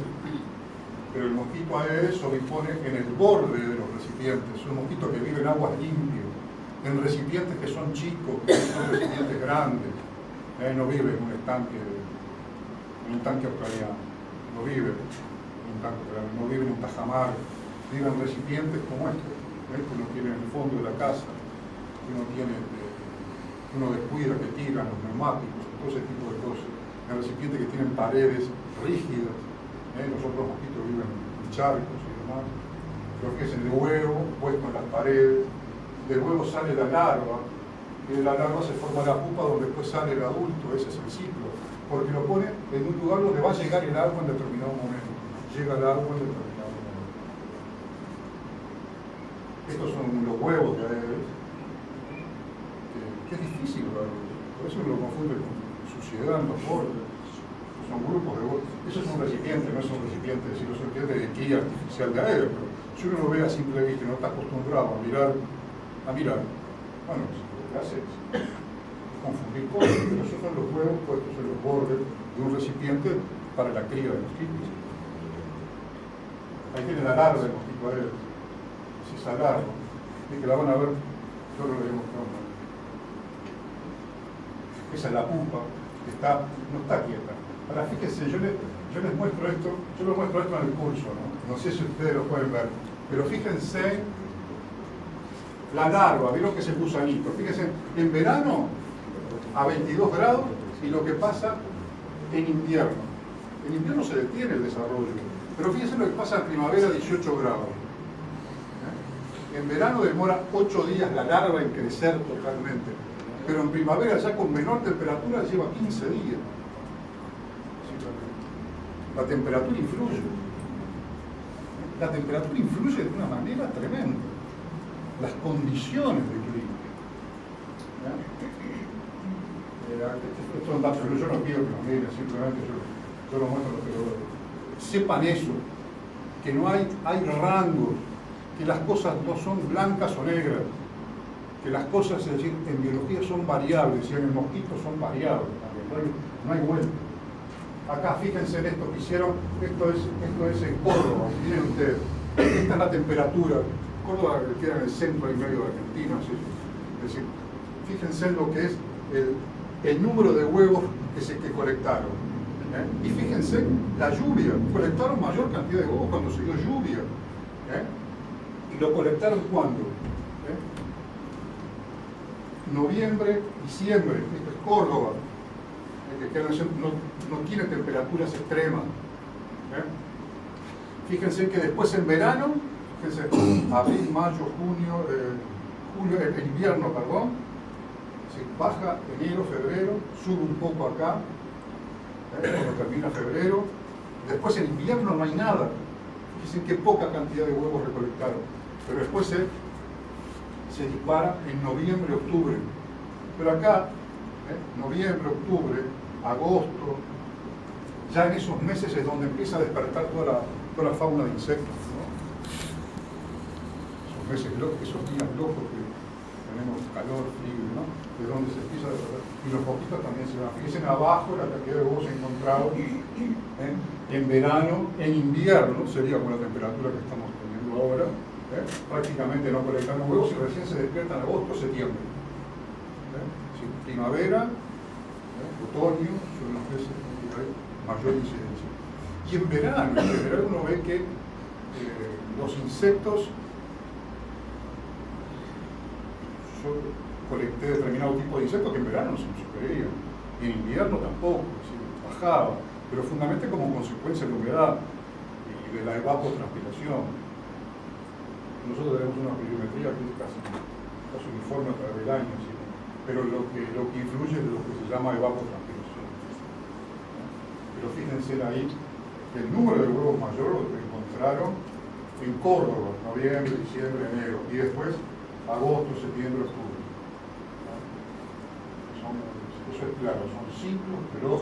pero el mosquito Aedes sobrepone en el borde de los recipientes. Es un mosquito que vive en aguas limpias, en recipientes que son chicos, que son recipientes grandes. No vive en un tanque australiano, no vive en un tanque australiano, no vive en un tajamar, vive en recipientes como este, que uno tiene en el fondo de la casa, que uno descuida, que tiran los neumáticos, todo ese tipo de cosas. En recipientes que tienen paredes rígidas, los otros mosquitos viven en charcos y demás. Pero que es el huevo puesto en las paredes, del huevo sale la larva, y de la larva se forma la pupa donde después sale el adulto, ese es el ciclo, porque lo pone en un lugar donde va a llegar el agua en determinado momento. Llega el agua en determinado momento. Estos son los huevos de Aedes, que es difícil verlos, por eso lo confunde con suciedad en los bordes. Son grupos de bordes. Eso es un recipiente, no es un recipiente, es decir, es un recipiente de cría artificial de Aedes, pero si uno lo ve a simple vista y no está acostumbrado a mirar, bueno, lo que hace es confundir cosas, pero esos son los huevos puestos en los bordes de un recipiente para la cría de mosquitos. Ahí tiene la larva del mosquito Aedes. Es esa larva, y que la van a ver, yo lo voy a mostrar. Esa es la pupa, que no está quieta. Ahora fíjense, yo les muestro esto, yo lo muestro esto en el curso, ¿no? No sé si ustedes lo pueden ver, pero fíjense la larva, vieron que es el gusanito. Fíjense, en verano, a 22 grados, y lo que pasa en invierno. En invierno se detiene el desarrollo, pero fíjense lo que pasa en primavera, 18 grados. En verano demora 8 días la larva en crecer totalmente, pero en primavera ya con menor temperatura lleva 15 días. La temperatura influye. La temperatura influye de una manera tremenda. Las condiciones de clima. Estos son datos, pero yo no pido que los miren, simplemente yo lo muestro, pero sepan eso, que no hay rangos, que las cosas no son blancas o negras, que las cosas, es decir, en biología son variables y en el mosquito son variables también, no hay vuelta. Acá fíjense en esto que hicieron, esto es en Córdoba, miren ustedes, esta es la temperatura. Córdoba queda en el centro y medio de Argentina, ¿sí? Es decir, fíjense en lo que es el número de huevos que colectaron. Y fíjense la lluvia, colectaron mayor cantidad de huevos cuando se dio lluvia. ¿Y lo colectaron cuándo? Noviembre, diciembre, esto es Córdoba, que no tiene temperaturas extremas. Fíjense que después en verano, fíjense, abril, mayo, junio, julio, el invierno, perdón, se baja enero, febrero, sube un poco acá, cuando termina febrero, después en invierno no hay nada. Fíjense qué poca cantidad de huevos recolectaron, pero después se dispara en noviembre, octubre. Pero acá, noviembre, octubre, agosto, ya en esos meses es donde empieza a despertar toda la fauna de insectos, ¿no? Esos meses locos, esos días locos que tenemos calor, frío, ¿no? Es donde se empieza a despertar. Y los mosquitos también se van. Fíjense abajo la cantidad de huevos encontrados en verano, en invierno, sería con la temperatura que estamos teniendo ahora. Prácticamente no colectan los huevos y recién se despiertan agosto, septiembre. Sí, primavera, otoño, son los meses donde hay mayor incidencia. Y en verano, uno ve que los insectos, yo colecté determinado tipo de insectos que en verano no se veían, y en invierno tampoco, ¿sí? Bajaba, pero fundamentalmente como consecuencia de la humedad y de la evapotranspiración. Nosotros tenemos una pluviometría que es casi uniforme a través del año, ¿sí? Pero lo que influye es lo que se llama evapotranspiración. Pero fíjense ahí que el número de huevos mayor lo encontraron en Córdoba, noviembre, diciembre, enero, y después agosto, septiembre, octubre. Eso es claro, son ciclos, pero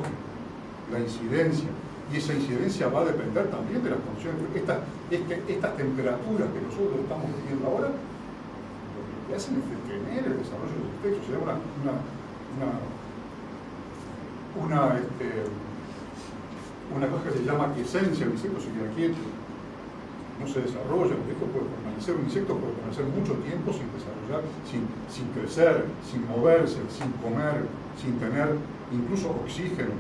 la incidencia, y esa incidencia va a depender también de las condiciones. Estas temperaturas que nosotros estamos viviendo ahora, lo que hacen es detener el desarrollo de los insectos. Se da una cosa que se llama quiesencia, el insecto se queda quieto, no se desarrolla, un insecto puede permanecer mucho tiempo sin desarrollar, sin crecer, sin moverse, sin comer, sin tener incluso oxígeno.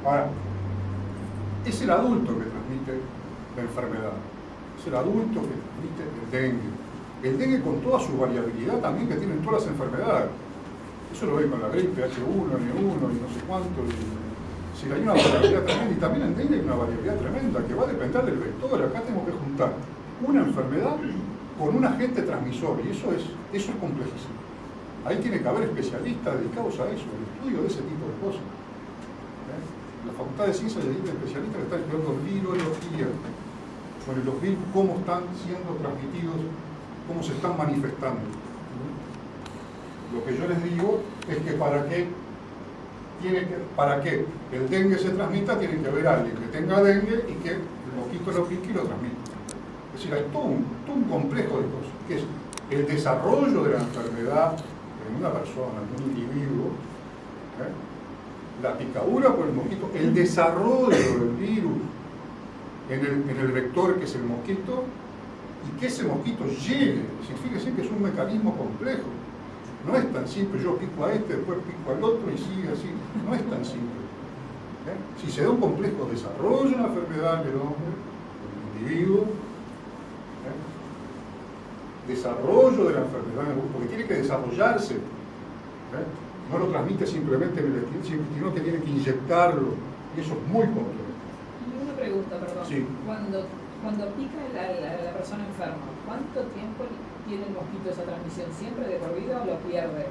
Ahora, es el adulto que transmite la enfermedad, es el adulto que transmite el dengue. El dengue con toda su variabilidad también que tienen todas las enfermedades. Eso lo ven con la gripe H1, N1 y no sé cuánto. Si hay una variabilidad tremenda, y también en dengue hay una variabilidad tremenda que va a depender del vector. Acá tenemos que juntar una enfermedad con un agente transmisor, y eso es complejísimo. Ahí tiene que haber especialistas dedicados a eso, al estudio de ese tipo de cosas. La Facultad de Ciencias dedica especialistas que están estudiando virología, sobre los virus, cómo están siendo transmitidos, cómo se están manifestando. Lo que yo les digo es que para que el dengue se transmita, tiene que haber alguien que tenga dengue y que el mosquito lo pique y lo transmita. Es decir, hay todo un complejo de cosas, que es el desarrollo de la enfermedad en una persona, en un individuo, la picadura por el mosquito, el desarrollo del virus en el vector que es el mosquito, y que ese mosquito llegue. Si fíjense que es un mecanismo complejo. No es tan simple, yo pico a este, después pico al otro y sigue así. No es tan simple. Si se da un complejo desarrollo de la enfermedad en el hombre, el individuo, desarrollo de la enfermedad en el grupo, porque tiene que desarrollarse. No lo transmite simplemente en el skin, sino que tiene que inyectarlo, y eso es muy complejo. Y una pregunta, perdón. Sí. Cuando pica la persona enferma, ¿cuánto tiempo tiene el mosquito esa transmisión? ¿Siempre de por vida o lo pierde?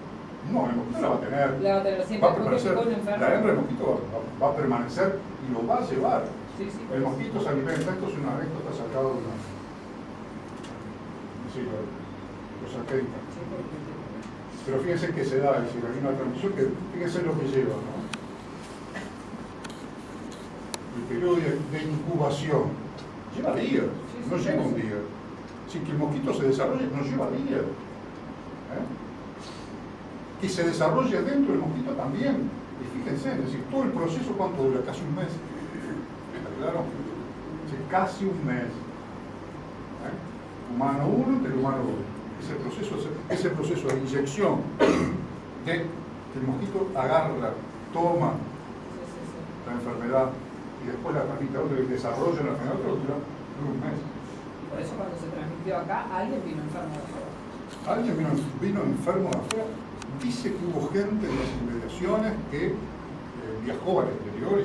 No, el mosquito la va a tener. La va a tener siempre. Va a permanecer. La hembra del mosquito va a permanecer y lo va a llevar. Sí, sí. El mosquito se alimenta. Esto está sacado de una. Sí, lo saqué. Sí, porque... Pero fíjense que se da, es decir, hay una transmisión que fíjense lo que lleva, ¿no? El periodo de incubación lleva días, no lleva un día. Si que el mosquito se desarrolle, no lleva días. Que se desarrolle dentro del mosquito también. Y fíjense, es decir, todo el proceso, ¿cuánto dura? Casi un mes. ¿Está claro? Sí, casi un mes. Humano 1 entre humano 2. Ese proceso de inyección de que el mosquito agarra, toma la enfermedad y después la transmite a otro y desarrolla la enfermedad, dura un mes. Por eso cuando se transmitió acá, alguien vino enfermo de afuera. Alguien vino enfermo de afuera. Dice que hubo gente en las inmediaciones que viajó al exterior,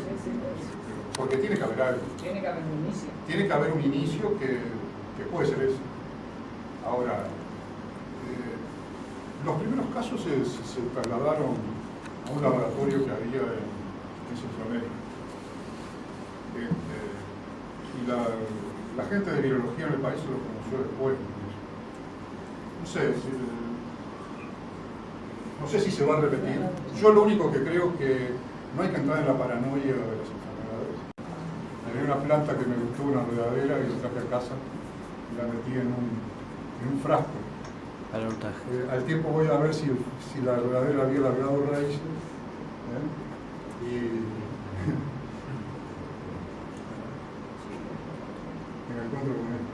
porque tiene que haber algo. Tiene que haber un inicio. Tiene que haber un inicio que puede ser eso. Ahora, los primeros casos se trasladaron a un laboratorio que había en Centroamérica. Y la gente de virología en el país se lo conoció después. No sé si se va a repetir. Yo lo único que creo que no hay que entrar en la paranoia de las enfermedades. Tenía una planta que me gustó, una enredadera, y la traje a casa y la metí en un frasco. Al tiempo voy a ver si la enredadera había largado raíces. Y me encuentro con esto.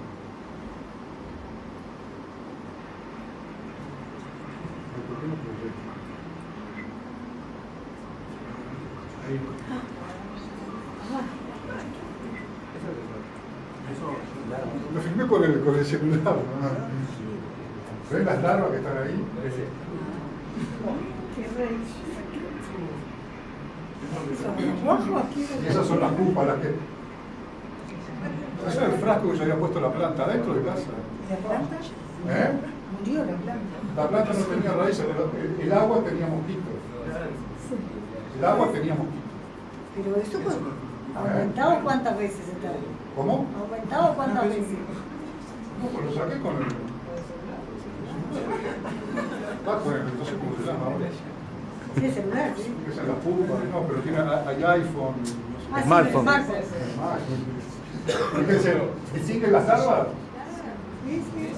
¿Por qué no proyecto? Ahí. Lo filmé con el celular, ¿no? ¿Ven las larvas que están ahí? Qué rey. Y esas son las pupas, las que... Ese es el frasco que yo había puesto la planta dentro de casa. ¿Y la planta? Murió la planta. La planta no tenía raíces, pero el agua tenía mosquitos. El agua tenía mosquitos. Pero eso pues, ¿aumentado cuántas veces está? ¿Cómo? ¿Aumentado cuántas veces? No, pues lo saqué con el... entonces ¿cómo se llama ahora? Sí, el celular, sí. Esa es la pupa, no, pero hay iPhone, no sé. Smartphone. Fíjense, ¿distinguen las larvas? Sí, sí.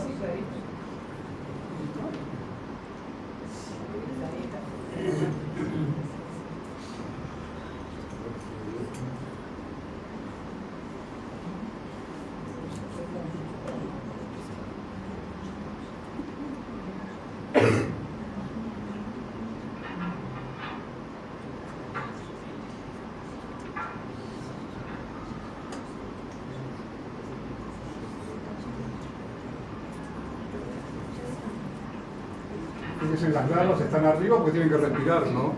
Fíjense, las larvas están arriba porque tienen que respirar, ¿no?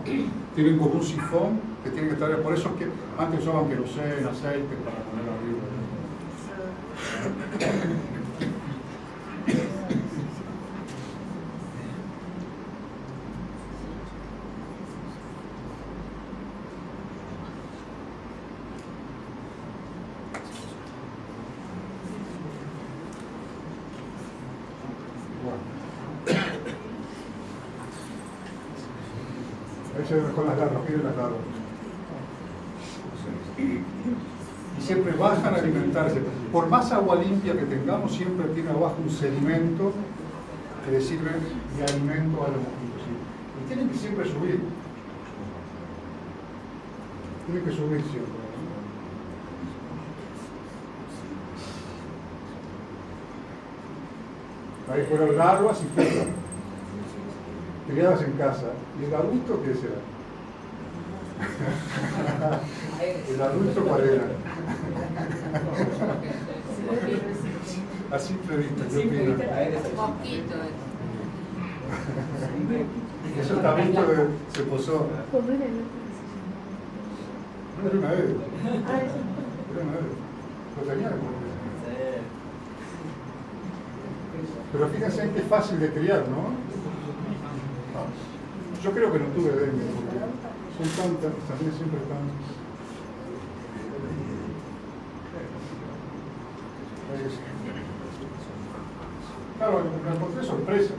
Tienen como un sifón que tienen que estar... Por eso es que antes usaban queroseno, aceite para poner arriba. Ahí se ven con las larvas, miren las larvas. Y siempre bajan a alimentarse. Por más agua limpia que tengamos, siempre tiene abajo un sedimento que le sirve de alimento a los mosquitos. ¿Sí? Y tienen que siempre subir. Tienen que subir siempre. Ahí fueron larvas y pupas, criadas en casa. ¿Y el adulto qué será? ¿El adulto cuál era? A simple vista, ¿qué opinan? Eso está visto, se posó. No era una Eve. Era una Eve. Lo tenía que poner. Pero fíjense qué fácil de criar, ¿no? Yo creo que no tuve dengue, porque son tantas, también siempre están. Claro, me encontré sorpresa, sí.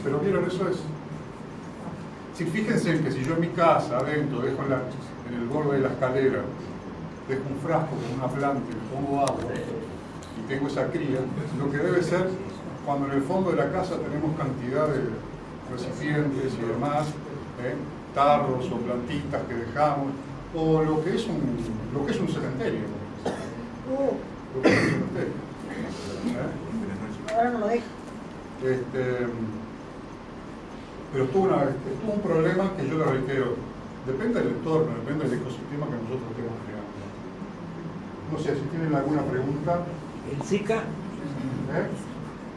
Pero vieron, eso es. Si fíjense que si yo en mi casa, adentro, dejo en el borde de la escalera, dejo un frasco con una planta y le pongo agua y tengo esa cría, lo que debe ser cuando en el fondo de la casa tenemos cantidad de recipientes y demás, tarros o plantitas que dejamos, o lo que es un cementerio. Lo que es un cementerio. Ahora no lo dejo. Pero tuvo un problema que yo le reitero, depende del entorno, depende del ecosistema que nosotros estemos creando. No sé, si tienen alguna pregunta. ¿El Zika?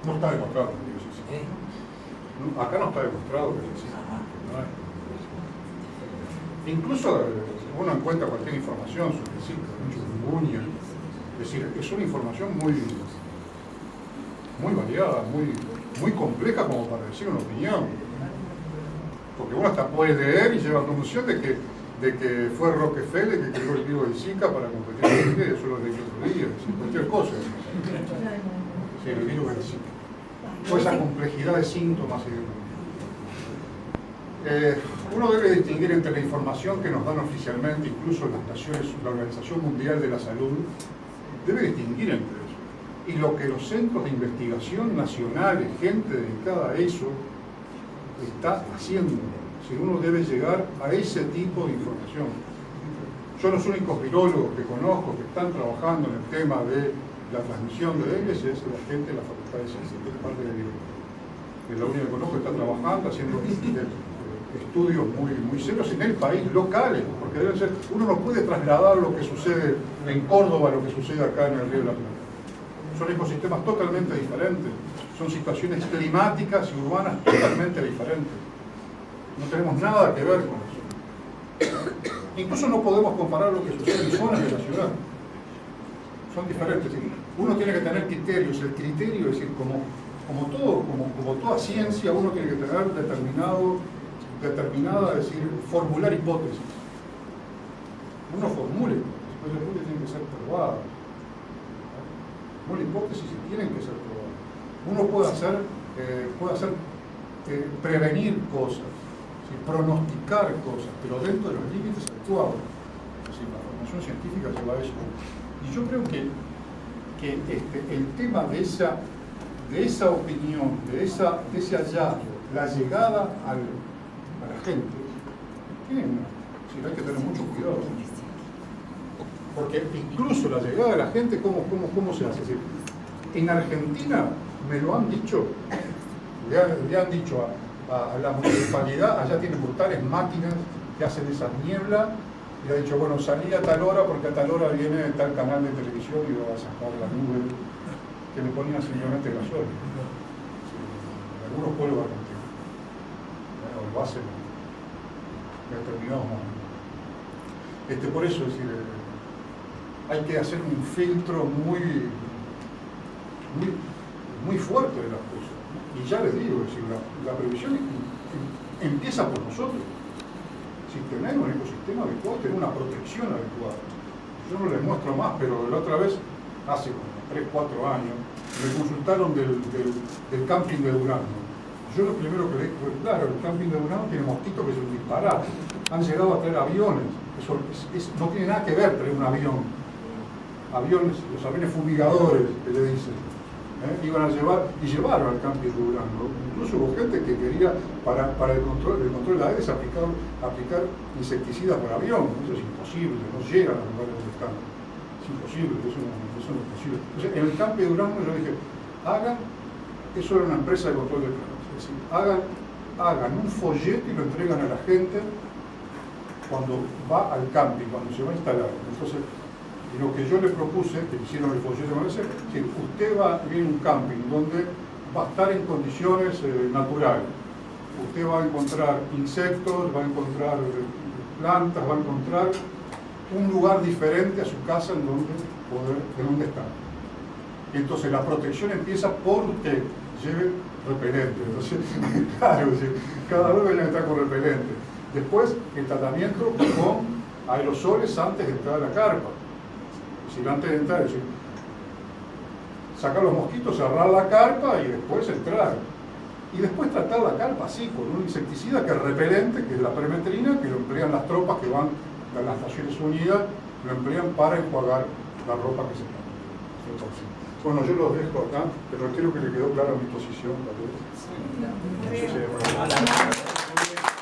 No está demostrado que es Zika. Acá no está demostrado que es Zika. Incluso uno encuentra cualquier información sobre Zika, chikungunya. Es decir, es una información muy variada, muy compleja como para decir una opinión. Porque uno hasta puede leer y lleva a la conclusión de que fue Rockefeller que creó el virus del Zika para competir con el Zika, eso lo leí otro día, cualquier cosa. Sí, el virus del Zika. Toda esa complejidad de síntomas y uno debe distinguir entre la información que nos dan oficialmente, incluso la Organización Mundial de la Salud, debe distinguir entre eso. Y lo que los centros de investigación nacionales, gente dedicada a eso, está haciendo. Si uno debe llegar a ese tipo de información. Yo los únicos virólogos que conozco que están trabajando en el tema de la transmisión de dengue es la gente de la Facultad de Ciencias, de parte de biología. Es la única que conozco que está trabajando, haciendo estudios muy serios en el país, locales, porque deben ser, uno no puede trasladar lo que sucede en Córdoba a lo que sucede acá en el Río de la Plata. Son ecosistemas totalmente diferentes, son situaciones climáticas y urbanas totalmente diferentes. No tenemos nada que ver con eso. Incluso no podemos comparar lo que sucede en zonas de la ciudad. Son diferentes. Uno tiene que tener criterios. El criterio, es decir, como toda ciencia, uno tiene que tener determinada, es decir, formular hipótesis. Uno formula hipótesis, pero las hipótesis tienen que ser probadas. Formula hipótesis y tienen que ser probadas. Uno puede prevenir cosas, ¿sí? Pronosticar cosas, pero dentro de los límites actuados. Es decir, la formación científica lleva a eso. Y yo creo que el tema de esa opinión, de ese hallazgo, la llegada a la gente, hay que tener mucho cuidado. Porque incluso la llegada de la gente, ¿cómo se hace? Es decir, en Argentina me lo han dicho, le han dicho a la municipalidad, allá tienen brutales máquinas que hacen esa niebla, y ha dicho, bueno, salí a tal hora porque a tal hora viene tal canal de televisión y va a sacar la nube que le ponían simplemente gasoil. En algunos pueblos argentinos. Lo hacen en determinados momentos. Por eso, es decir, hay que hacer un filtro muy fuerte de las cosas. Y ya les digo, es decir, la previsión empieza por nosotros. Si tenemos un ecosistema adecuado, tener una protección adecuada. Yo no les muestro más, pero la otra vez, hace como 3 o 4 años, me consultaron del camping de Durango. Yo lo primero que le dije fue, claro, el camping de Durango tiene mosquitos que son disparados. Han llegado a traer aviones. Eso no tiene nada que ver traer un avión. Aviones, los aviones fumigadores, que le dicen. Iban a llevar, y llevaron al camping de Durango. Incluso hubo gente que quería, para el control de la Aedes, aplicar insecticidas por avión. Eso es imposible, no llegan a los lugares donde están. Es imposible, eso no es posible. Entonces, en el camping de Durango yo dije, eso era una empresa de control de plagas. Es decir, hagan un folleto y lo entregan a la gente cuando va al camping, cuando se va a instalar. Entonces, y lo que yo le propuse, que hicieron el folleto, es decir, usted va a ir a un camping donde va a estar en condiciones naturales. Usted va a encontrar insectos, va a encontrar plantas, va a encontrar un lugar diferente a su casa en donde está. Entonces la protección empieza por usted, lleve repelente. Entonces, claro, cada uno viene a entrar con repelente. Después el tratamiento con aerosoles antes de entrar a la carpa. Es decir, antes de entrar, es decir, sacar los mosquitos, cerrar la carpa y después entrar. Y después tratar la carpa así, con un insecticida que es repelente, que es la permetrina, que lo emplean las tropas que van a las Naciones Unidas, lo emplean para enjuagar la ropa que se pone. Bueno, yo los dejo acá, pero creo que le quedó clara mi posición, tal vez. Sí. No sé si hay alguna-